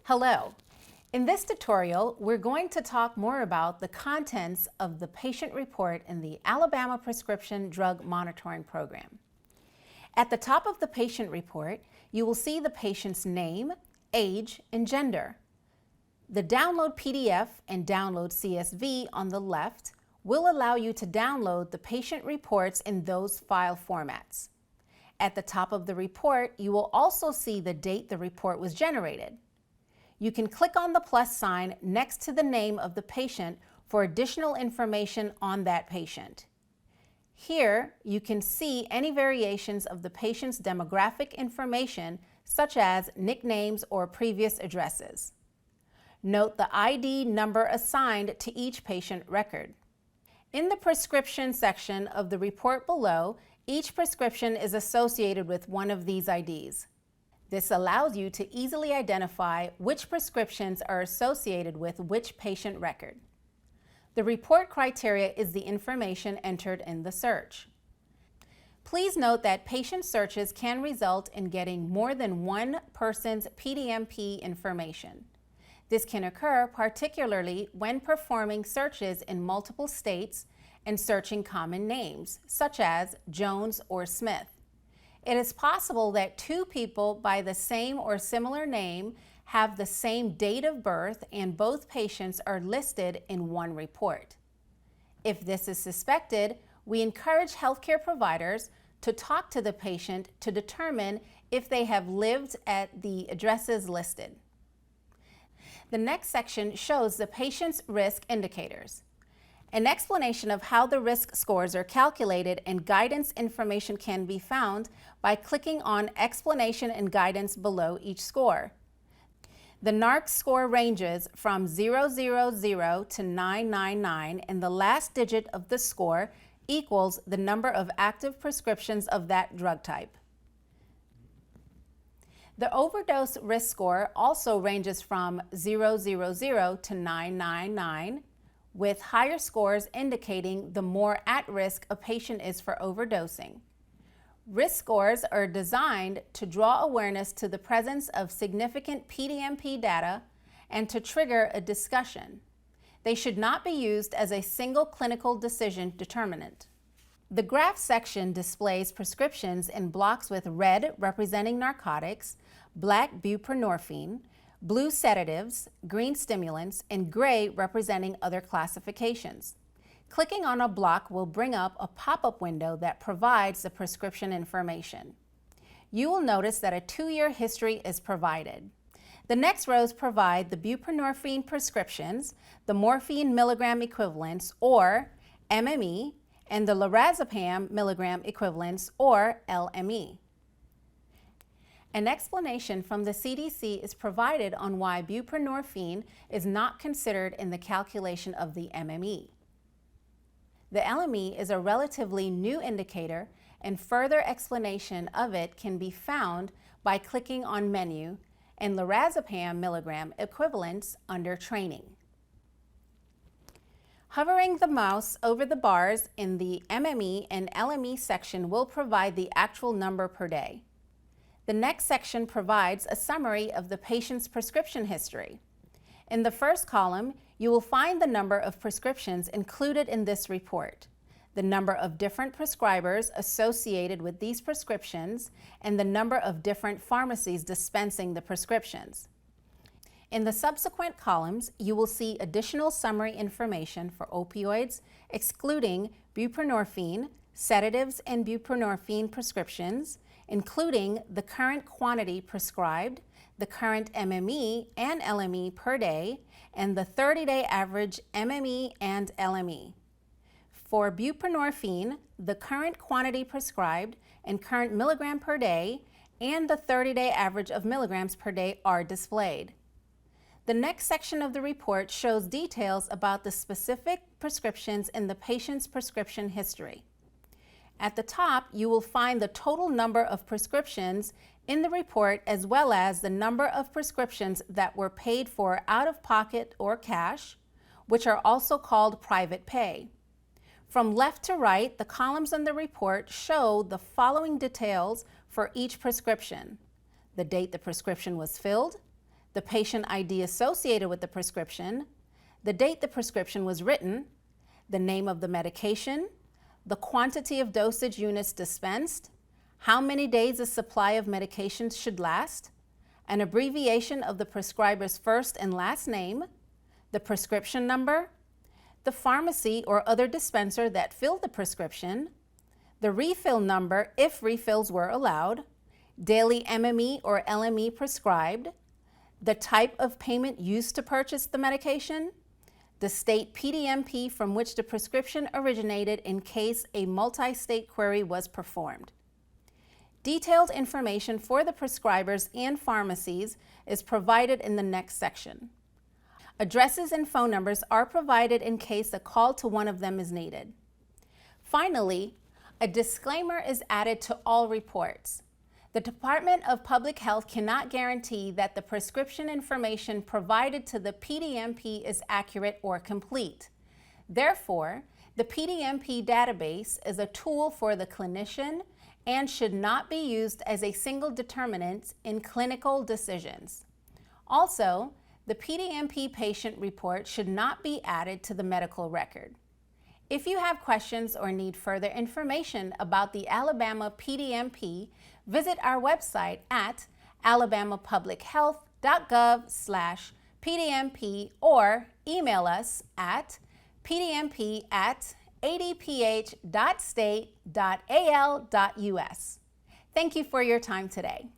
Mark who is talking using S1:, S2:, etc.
S1: Hello. In this tutorial, we're going to talk more about the contents of the patient report in the Alabama Prescription Drug Monitoring Program. At the top of the patient report, you will see the patient's name, age, and gender. The Download PDF and Download CSV on the left will allow you to download the patient reports in those file formats. At the top of the report, you will also see the date the report was generated. You can click on the plus sign next to the name of the patient for additional information on that patient. Here, you can see any variations of the patient's demographic information, such as nicknames or previous addresses. Note the ID number assigned to each patient record. In the prescription section of the report below, each prescription is associated with one of these IDs. This allows you to easily identify which prescriptions are associated with which patient record. The report criteria is the information entered in the search. Please note that patient searches can result in getting more than one person's PDMP information. This can occur particularly when performing searches in multiple states and searching common names, such as Jones or Smith. It is possible that two people by the same or similar name have the same date of birth and both patients are listed in one report. If this is suspected, we encourage healthcare providers to talk to the patient to determine if they have lived at the addresses listed. The next section shows the patient's risk indicators. An explanation of how the risk scores are calculated and guidance information can be found by clicking on Explanation and Guidance below each score. The NARC score ranges from 000 to 999, and the last digit of the score equals the number of active prescriptions of that drug type. The overdose risk score also ranges from 000 to 999, with higher scores indicating the more at risk a patient is for overdosing. Risk scores are designed to draw awareness to the presence of significant PDMP data and to trigger a discussion. They should not be used as a single clinical decision determinant. The graph section displays prescriptions in blocks with red representing narcotics, black buprenorphine, blue sedatives, green stimulants, and gray representing other classifications. Clicking on a block will bring up a pop-up window that provides the prescription information. You will notice that a 2-year history is provided. The next rows provide the buprenorphine prescriptions, the morphine milligram equivalents, or MME, and the lorazepam milligram equivalents, or LME. An explanation from the CDC is provided on why buprenorphine is not considered in the calculation of the MME. The LME is a relatively new indicator, and further explanation of it can be found by clicking on Menu and lorazepam milligram equivalents under Training. Hovering the mouse over the bars in the MME and LME section will provide the actual number per day. The next section provides a summary of the patient's prescription history. In the first column, you will find the number of prescriptions included in this report, the number of different prescribers associated with these prescriptions, and the number of different pharmacies dispensing the prescriptions. In the subsequent columns, you will see additional summary information for opioids, excluding buprenorphine, sedatives, and buprenorphine prescriptions, including the current quantity prescribed, the current MME and LME per day, and the 30-day average MME and LME. For buprenorphine, the current quantity prescribed and current milligram per day and the 30-day average of milligrams per day are displayed. The next section of the report shows details about the specific prescriptions in the patient's prescription history. At the top, you will find the total number of prescriptions in the report, as well as the number of prescriptions that were paid for out of pocket or cash, which are also called private pay. From left to right, the columns in the report show the following details for each prescription: the date the prescription was filled, the patient ID associated with the prescription, the date the prescription was written, the name of the medication, the quantity of dosage units dispensed, how many days a supply of medications should last, an abbreviation of the prescriber's first and last name, the prescription number, the pharmacy or other dispenser that filled the prescription, the refill number if refills were allowed, daily MME or LME prescribed, the type of payment used to purchase the medication, the state PDMP from which the prescription originated in case a multi-state query was performed. Detailed information for the prescribers and pharmacies is provided in the next section. Addresses and phone numbers are provided in case a call to one of them is needed. Finally, a disclaimer is added to all reports. The Department of Public Health cannot guarantee that the prescription information provided to the PDMP is accurate or complete. Therefore, the PDMP database is a tool for the clinician and should not be used as a single determinant in clinical decisions. Also, the PDMP patient report should not be added to the medical record. If you have questions or need further information about the Alabama PDMP, visit our website at alabamapublichealth.gov/PDMP or email us at pdmp@adph.state.al.us. Thank you for your time today.